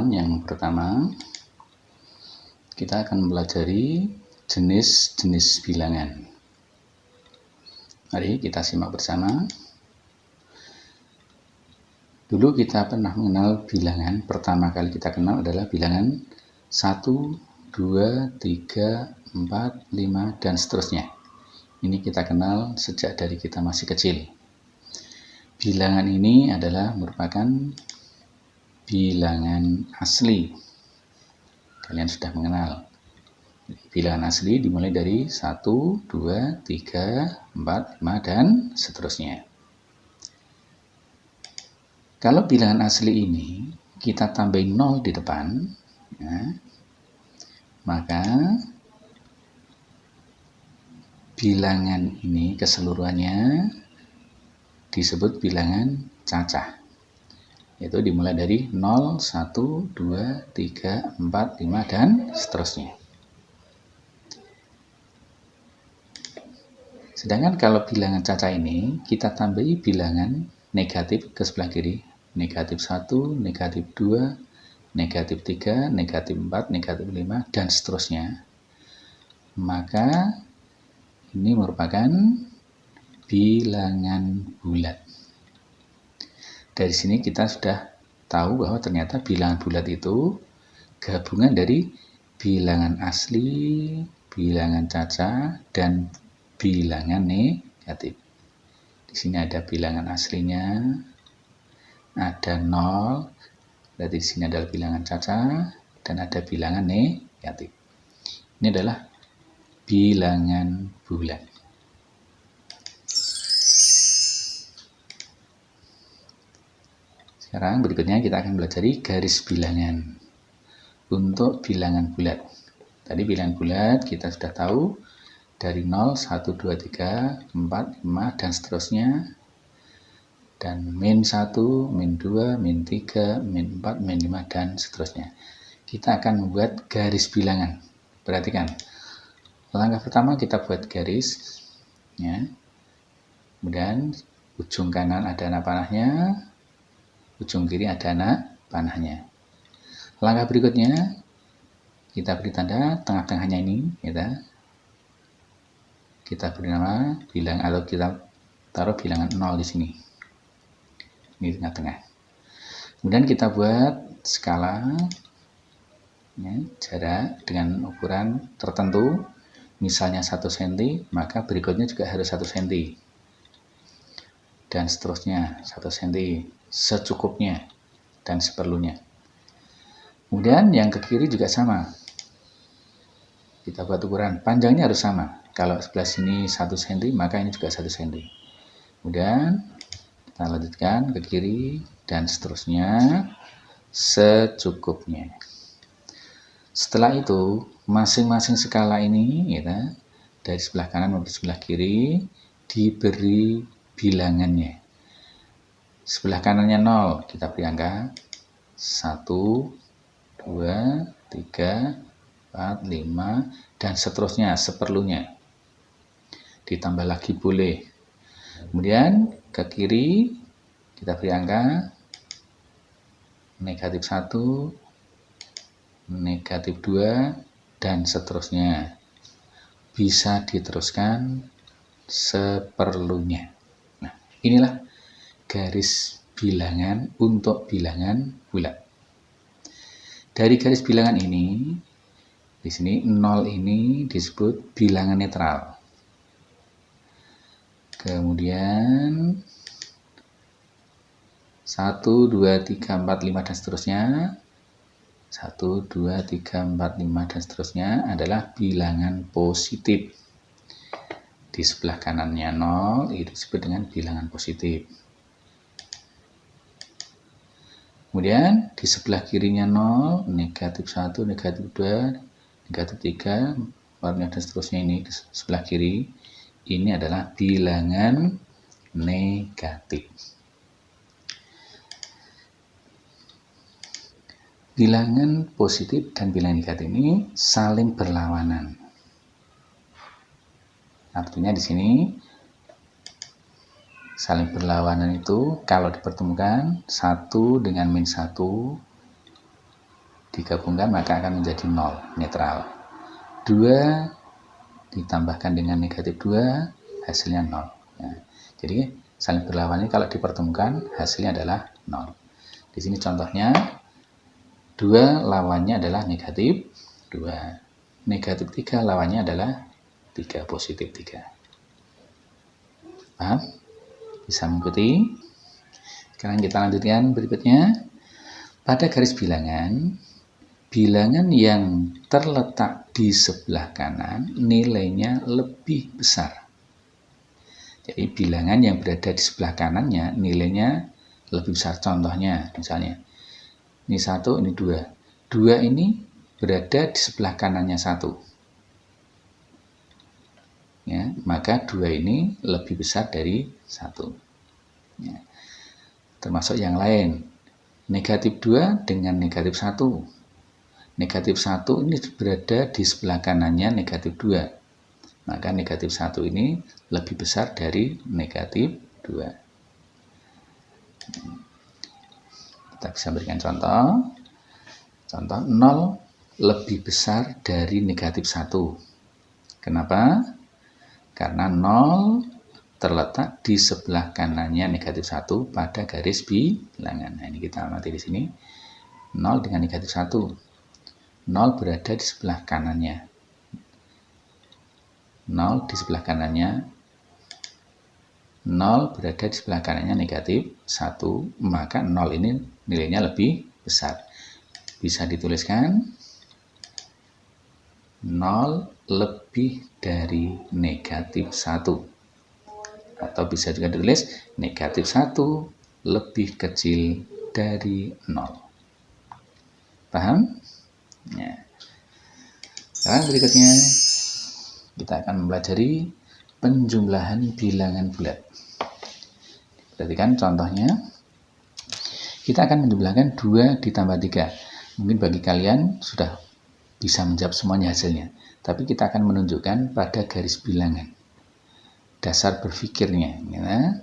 teman-teman, yang pertama kita akan mempelajari jenis-jenis bilangan. Mari kita simak bersama. Dulu kita pernah mengenal bilangan, pertama kali kita kenal adalah bilangan 1, 2, 3, 4, 5, dan seterusnya. Ini kita kenal sejak dari kita masih kecil. Bilangan ini adalah merupakan bilangan asli. Kalian sudah mengenal. Bilangan asli dimulai dari 1, 2, 3, 4, 5, dan seterusnya. Kalau bilangan asli ini kita tambahin 0 di depan, ya, maka bilangan ini keseluruhannya disebut bilangan cacah. Yaitu dimulai dari 0, 1, 2, 3, 4, 5, dan seterusnya. Sedangkan kalau bilangan cacah ini kita tambahi bilangan negatif ke sebelah kiri. Negatif 1, negatif 2, negatif 3, negatif 4, negatif 5, dan seterusnya. Maka ini merupakan bilangan bulat. Dari sini kita sudah tahu bahwa ternyata bilangan bulat itu gabungan dari bilangan asli, bilangan cacah, dan bilangan negatif. Di sini ada bilangan aslinya, ada 0, berarti di sini adalah bilangan cacah, dan ada bilangan negatif. Ini adalah bilangan bulat. Sekarang berikutnya kita akan belajar garis bilangan untuk bilangan bulat. Tadi bilangan bulat kita sudah tahu dari 0, 1, 2, 3, 4, 5, dan seterusnya. Dan min 1, min 2, min 3, min 4, min 5, dan seterusnya. Kita akan membuat garis bilangan. Perhatikan. Langkah pertama kita buat garis. Ya. Kemudian ujung kanan ada anak panahnya, ujung kiri ada anak panahnya. Langkah berikutnya kita beri tanda tengah-tengahnya ini, kita beri nama bilangan, atau kita taruh bilangan 0 di sini. Ini tengah-tengah. Kemudian kita buat skala, ya, jarak dengan ukuran tertentu, misalnya 1 cm, maka berikutnya juga harus 1 cm. Dan seterusnya 1 cm, secukupnya dan seperlunya. Kemudian yang ke kiri juga sama. Kita buat ukuran, panjangnya harus sama. Kalau sebelah sini 1 cm, maka ini juga 1 cm. Kemudian kita lanjutkan ke kiri dan seterusnya secukupnya. Setelah itu masing-masing skala ini, dari sebelah kanan maupun sebelah kiri diberi bilangannya. Sebelah kanannya 0, kita beri angka 1, 2, 3, 4, 5, dan seterusnya seperlunya. Ditambah lagi boleh. Kemudian ke kiri kita beri angka negatif 1, negatif 2, dan seterusnya. Bisa diteruskan seperlunya. Nah, inilah garis bilangan untuk bilangan bulat. Dari garis bilangan ini, di sini 0 ini disebut bilangan netral. Kemudian 1, 2, 3, 4, 5, dan seterusnya. 1, 2, 3, 4, 5, dan seterusnya adalah bilangan positif. Di sebelah kanannya 0 itu disebut dengan bilangan positif. Kemudian di sebelah kirinya 0, negatif 1, negatif 2, negatif 3, 4, dan seterusnya, ini di sebelah kiri. Ini adalah bilangan negatif. Bilangan positif dan bilangan negatif ini saling berlawanan. Artinya di sini saling berlawanan itu kalau dipertemukan 1 dengan min 1 digabungkan maka akan menjadi 0, netral. 2 ditambahkan dengan negatif 2, hasilnya 0. Nah, jadi saling berlawanan kalau dipertemukan hasilnya adalah 0. Di sini contohnya 2 lawannya adalah negatif 2. Negatif 3 lawannya adalah 3, positif 3. Paham? Bisa mengikuti? Sekarang kita lanjutkan berikutnya. Pada garis bilangan, bilangan yang terletak di sebelah kanan nilainya lebih besar. Jadi bilangan yang berada di sebelah kanannya nilainya lebih besar. Contohnya misalnya, ini 1, ini 2. 2 ini berada di sebelah kanannya 1. Ya, maka 2 ini lebih besar dari 1. Ya. Termasuk yang lain. Negatif 2 dengan negatif 1. Negatif 1 ini berada di sebelah kanannya negatif 2. Maka negatif 1 ini lebih besar dari negatif 2. Kita bisa berikan contoh. Contoh 0 lebih besar dari negatif 1. Kenapa? Karena 0 terletak di sebelah kanannya negatif 1 pada garis bilangan. Nah, ini kita amati di sini. 0 dengan negatif 1. 0 berada di sebelah kanannya. 0 di sebelah kanannya. 0 berada di sebelah kanannya negatif 1. Maka 0 ini nilainya lebih besar. Bisa dituliskan 0 lebih dari negatif 1. Atau bisa juga ditulis negatif 1 lebih kecil dari 0. Paham? Ya. Sekarang berikutnya kita akan mempelajari penjumlahan bilangan bulat. Perhatikan contohnya. Kita akan menjumlahkan 2 ditambah 3. Mungkin bagi kalian sudah bisa menjawab semuanya hasilnya. Tapi kita akan menunjukkan pada garis bilangan. Dasar berpikirnya. Ya.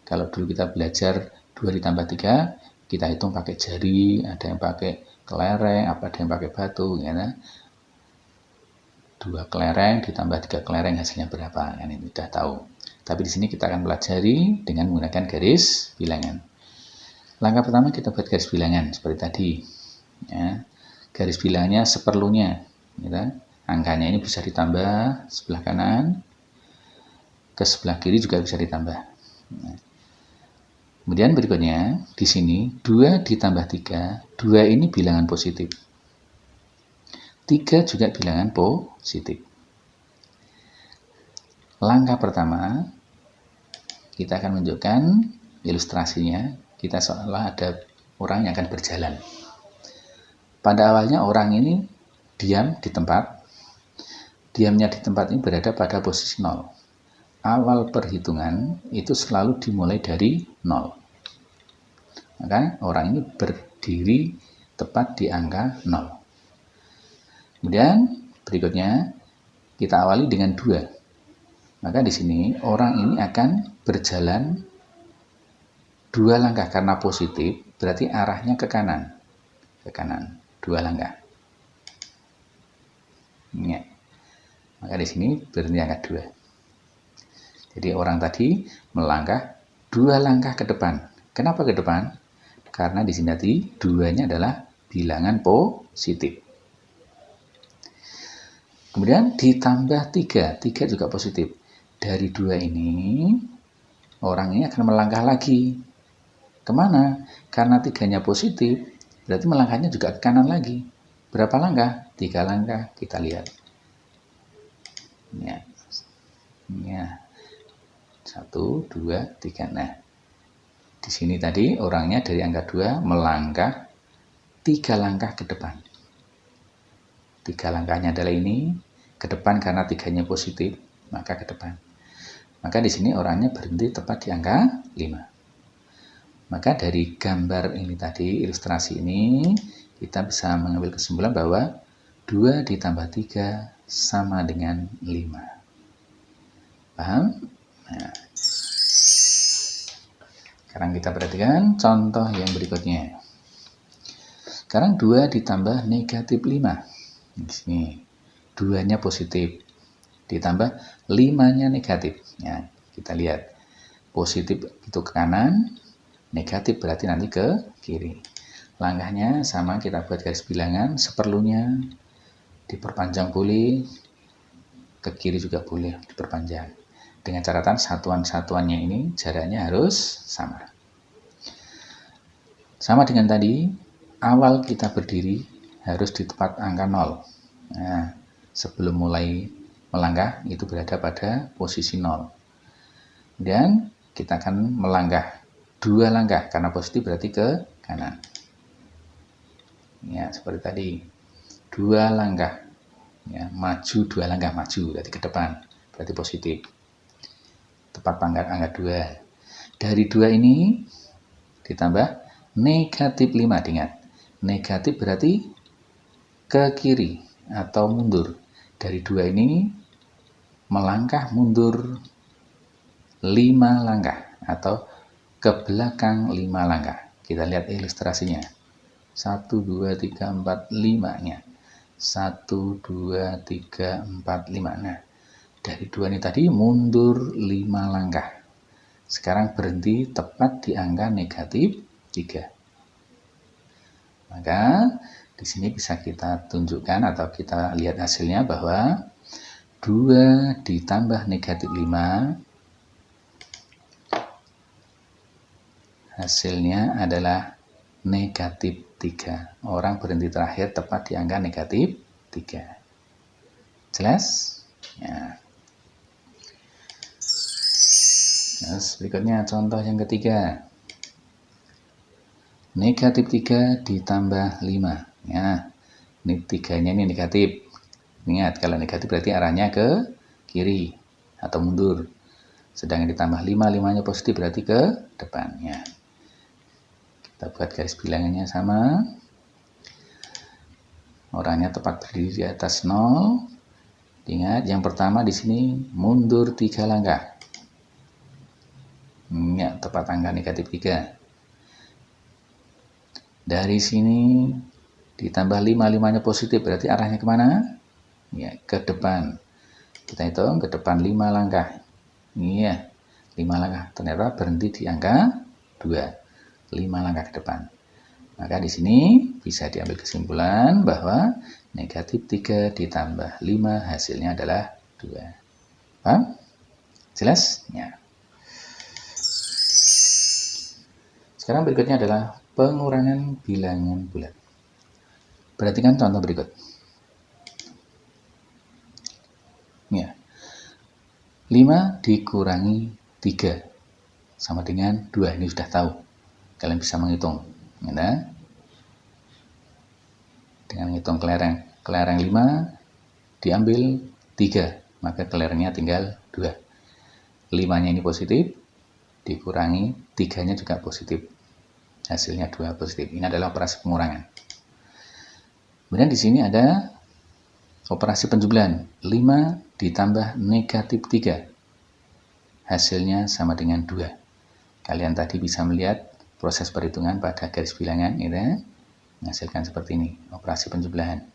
Kalau dulu kita belajar 2 ditambah 3, kita hitung pakai jari, ada yang pakai kelereng, ada yang pakai batu. Ya. 2 kelereng ditambah 3 kelereng hasilnya berapa? Ini sudah tahu. Tapi di sini kita akan pelajari dengan menggunakan garis bilangan. Langkah pertama kita buat garis bilangan seperti tadi. Ya. Garis bilangnya seperlunya. Ya. Angkanya ini bisa ditambah sebelah kanan, ke sebelah kiri juga bisa ditambah. Nah. Kemudian berikutnya di sini 2 ditambah 3, 2 ini bilangan positif. 3 juga bilangan positif. Langkah pertama, kita akan menunjukkan ilustrasinya. Kita seolah ada orang yang akan berjalan. Pada awalnya orang ini diam di tempat. Diamnya di tempat ini berada pada posisi 0. Awal perhitungan itu selalu dimulai dari 0. Maka orang ini berdiri tepat di angka 0. Kemudian berikutnya kita awali dengan 2. Maka di sini orang ini akan berjalan 2 langkah karena positif, berarti arahnya ke kanan. Ke kanan, 2 langkah. Ya. Maka di sini berhenti angka 2. Jadi orang tadi melangkah 2 langkah ke depan. Kenapa ke depan? Karena di sini tadi 2-nya adalah bilangan positif. Kemudian ditambah 3. 3 juga positif. Dari 2 ini, orang ini akan melangkah lagi. Kemana? Karena 3-nya positif, berarti melangkahnya juga ke kanan lagi. Berapa langkah? 3 langkah. Kita lihat. Ya. Ya. 1, 2, 3. Nah, di sini tadi orangnya dari angka 2 melangkah 3 langkah ke depan. 3 langkahnya adalah ini, ke depan karena 3-nya positif, maka ke depan. Maka di sini orangnya berhenti tepat di angka 5. Maka dari gambar ini tadi, ilustrasi ini, kita bisa mengambil kesimpulan bahwa 2 ditambah 3 sama dengan 5. Paham? Nah, sekarang kita perhatikan contoh yang berikutnya. Sekarang 2 ditambah negatif 5. Di sini 2-nya positif. Ditambah 5-nya negatif. Ya, kita lihat. Positif itu ke kanan, negatif berarti nanti ke kiri. Langkahnya sama, kita buat garis bilangan. Seperlunya diperpanjang boleh, ke kiri juga boleh diperpanjang. Dengan catatan satuan-satuannya ini jaraknya harus sama. Sama dengan tadi, awal kita berdiri harus di tempat angka 0. Nah, sebelum mulai melangkah itu berada pada posisi 0. Dan kita akan melangkah 2 langkah karena positif berarti ke kanan. Ya, seperti tadi. 2 langkah. Ya, maju 2 langkah maju berarti ke depan. Berarti positif. Tepat pangkat angka 2. Dari 2 ini ditambah negatif 5, ingat. Negatif berarti ke kiri atau mundur. Dari 2 ini melangkah mundur 5 langkah atau ke belakang 5 langkah. Kita lihat ilustrasinya. 1, 2, 3, 4, 5-nya. 1, 2, 3, 4, 5. Nah, dari 2 ini tadi mundur 5 langkah. Sekarang berhenti tepat di angka negatif 3. Maka di sini bisa kita tunjukkan atau kita lihat hasilnya bahwa 2 ditambah negatif 5 hasilnya adalah negatif 3. Orang berhenti terakhir tepat di angka negatif 3. Jelas? Ya. Terus berikutnya contoh yang ketiga. Negatif 3 ditambah 5. Ya, ini 3-nya ini negatif. Ingat, kalau negatif berarti arahnya ke kiri atau mundur. Sedangkan ditambah 5, 5-nya positif berarti ke depannya. Kita buat garis bilangannya sama. Orangnya tepat berdiri di atas 0. Ingat, yang pertama di sini mundur 3 langkah. Ya, tepat angka negatif 3. Dari sini ditambah 5, 5-nya positif berarti arahnya kemana? Ya, ke depan. Kita hitung ke depan 5 langkah. Iya, 5 langkah. Ternyata berhenti di angka 2. 5 langkah ke depan. Maka di sini bisa diambil kesimpulan bahwa negatif 3 ditambah 5 hasilnya adalah 2. Paham? Jelas? Ya. Sekarang berikutnya adalah pengurangan bilangan bulat. Perhatikan contoh berikut. Ya. 5 dikurangi 3 sama dengan 2. Ini sudah tahu. Kalian bisa menghitung. Ya. Dengan menghitung kelereng. Kelereng 5 diambil 3. Maka kelerengnya tinggal 2. 5-nya ini positif. Dikurangi 3-nya juga positif. Hasilnya 2 positif. Ini adalah operasi pengurangan. Kemudian di sini ada operasi penjumlahan. 5 ditambah negatif 3. Hasilnya sama dengan 2. Kalian tadi bisa melihat proses perhitungan pada garis bilangan. Ini menghasilkan seperti ini. Operasi penjumlahan.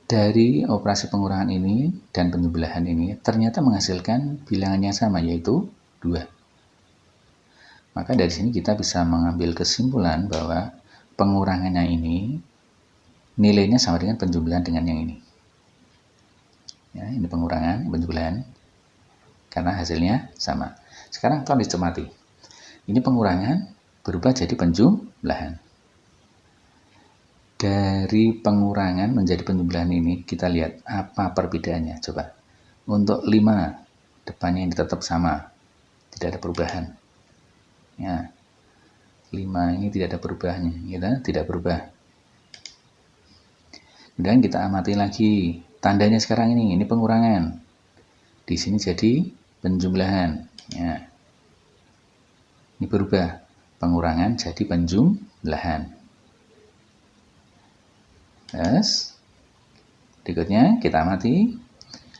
Dari operasi pengurangan ini dan penjumlahan ini ternyata menghasilkan bilangan yang sama, yaitu 2. Maka dari sini kita bisa mengambil kesimpulan bahwa pengurangannya ini nilainya sama dengan penjumlahan dengan yang ini. Ya, ini pengurangan, penjumlahan, karena hasilnya sama. Sekarang tolong dicermati. Ini pengurangan berubah jadi penjumlahan. Dari pengurangan menjadi penjumlahan ini kita lihat apa perbedaannya. Coba. Untuk 5 depannya ini tetap sama, tidak ada perubahan. Ya, 5 ini tidak ada perubahannya, kita tidak berubah. Kemudian kita amati lagi tandanya sekarang ini pengurangan. Di sini jadi penjumlahan. Ya, ini berubah, pengurangan jadi penjumlahan. Terus berikutnya kita amati.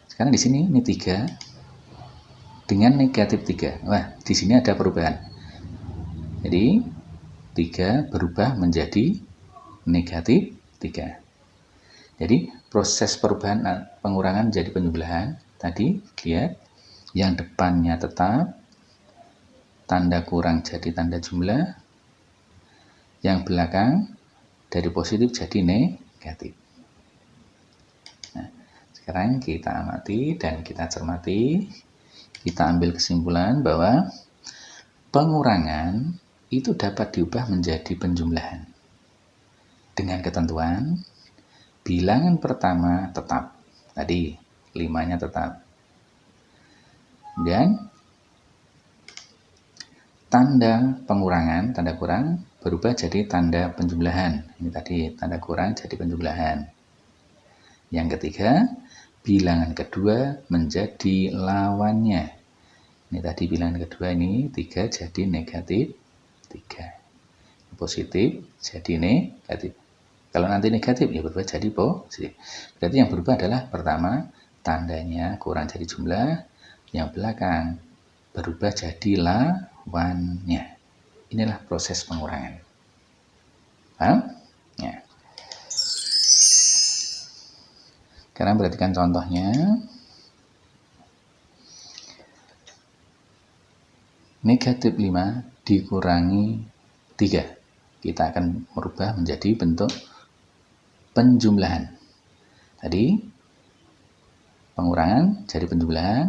Sekarang di sini ini 3 dengan negatif 3. Wah, di sini ada perubahan. Jadi 3 berubah menjadi negatif 3. Jadi proses perubahan pengurangan jadi penjumlahan tadi lihat yang depannya tetap, tanda kurang jadi tanda jumlah, yang belakang dari positif jadi negatif. Nah, sekarang kita amati dan kita cermati, kita ambil kesimpulan bahwa pengurangan itu dapat diubah menjadi penjumlahan dengan ketentuan bilangan pertama tetap, tadi 5-nya tetap, dan tanda pengurangan, tanda kurang berubah jadi tanda penjumlahan. Ini tadi tanda kurang jadi penjumlahan. Yang ketiga, bilangan kedua menjadi lawannya. Ini tadi bilangan kedua ini 3 jadi negatif 3. Positif jadi negatif. Kalau nanti negatif ya berubah jadi positif. Berarti yang berubah adalah pertama tandanya kurang jadi jumlah, yang belakang berubah jadi lawannya. Inilah proses pengurangan. Paham? Ya. Sekarang perhatikan contohnya. Negatif 5 dikurangi 3. Kita akan merubah menjadi bentuk penjumlahan. Tadi pengurangan jadi penjumlahan.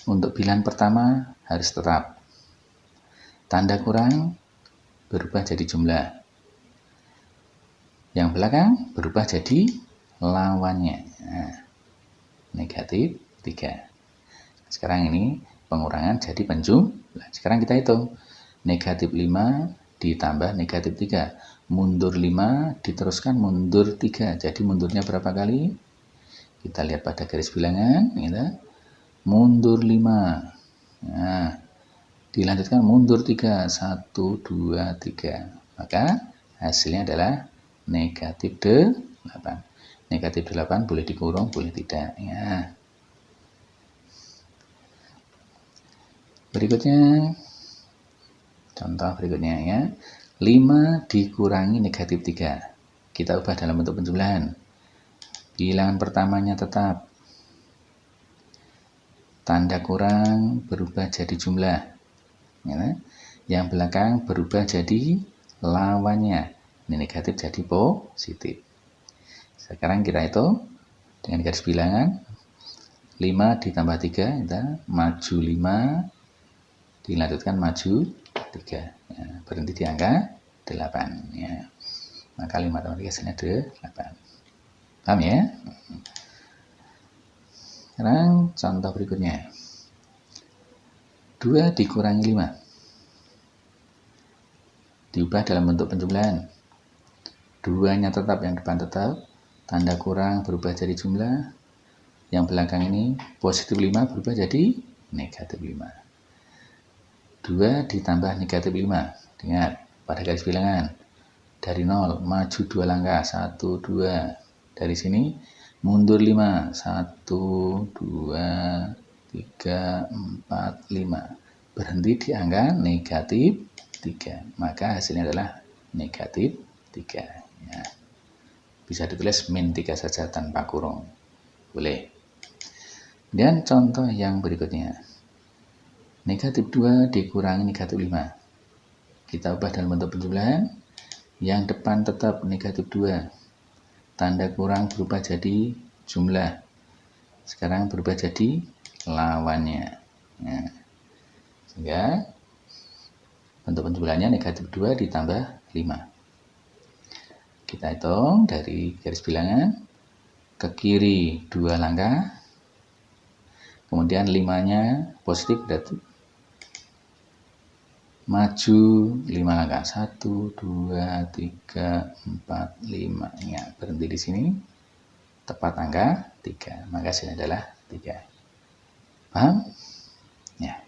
Untuk bilangan pertama harus tetap. Tanda kurang berubah jadi jumlah. Yang belakang berubah jadi lawannya. Nah, negatif 3. Sekarang ini pengurangan jadi penjumlah. Sekarang kita hitung. Negatif 5 ditambah negatif 3. Mundur 5 diteruskan mundur 3. Jadi mundurnya berapa kali? Kita lihat pada garis bilangan. Gitu. Mundur 5. Nah, dilanjutkan mundur 3. 1, 2, 3. Maka hasilnya adalah negatif 8. Negatif 8 boleh dikurung, boleh tidak. Ya. Berikutnya, contoh berikutnya ya. 5 dikurangi negatif 3. Kita ubah dalam bentuk penjumlahan. Bilangan pertamanya tetap. Tanda kurang berubah jadi jumlah. Ya. Yang belakang berubah jadi lawannya. Ini negatif jadi positif. Sekarang kita hitung dengan garis bilangan. 5 ditambah 3, kita maju 5, dilanjutkan maju 3. Ya, berhenti di angka 8. Ya. Maka 5 tambah 3 hasilnya 8. Paham ya? Sekarang contoh berikutnya. 2 dikurangi 5. Diubah dalam bentuk penjumlahan. 2-nya tetap, yang depan tetap. Tanda kurang berubah jadi jumlah. Yang belakang ini positif 5 berubah jadi negatif 5. 2 ditambah negatif 5. Ingat, pada garis bilangan. Dari 0, maju 2 langkah. 1, 2. Dari sini mundur 5, 1, 2, 3, 4, 5. Berhenti di angka negatif 3. Maka hasilnya adalah negatif 3. Ya. Bisa ditulis min 3 saja tanpa kurung. Boleh. Dan contoh yang berikutnya. Negatif 2 dikurangi negatif 5. Kita ubah dalam bentuk penjumlahan. Yang depan tetap negatif 2. Tanda kurang berubah jadi jumlah. Sekarang berubah jadi lawannya. Nah, sehingga bentuk penjumlahannya negatif 2 ditambah 5. Kita hitung dari garis bilangan. Ke kiri 2 langkah. Kemudian 5-nya positif berarti maju 5 langkah. 1, 2, 3, 4, 5. Ya, berhenti di sini. Tepat angka 3. Maka hasilnya adalah 3. Paham? Ya.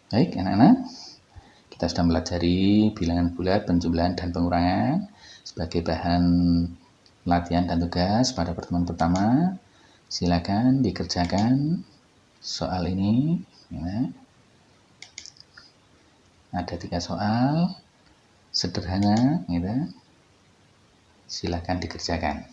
Baik, anak-anak. Kita sudah mempelajari bilangan bulat, penjumlahan, dan pengurangan sebagai bahan latihan dan tugas pada pertemuan pertama. Silakan dikerjakan soal ini. Ya. Ada 3 soal sederhana, gitu. Silakan dikerjakan.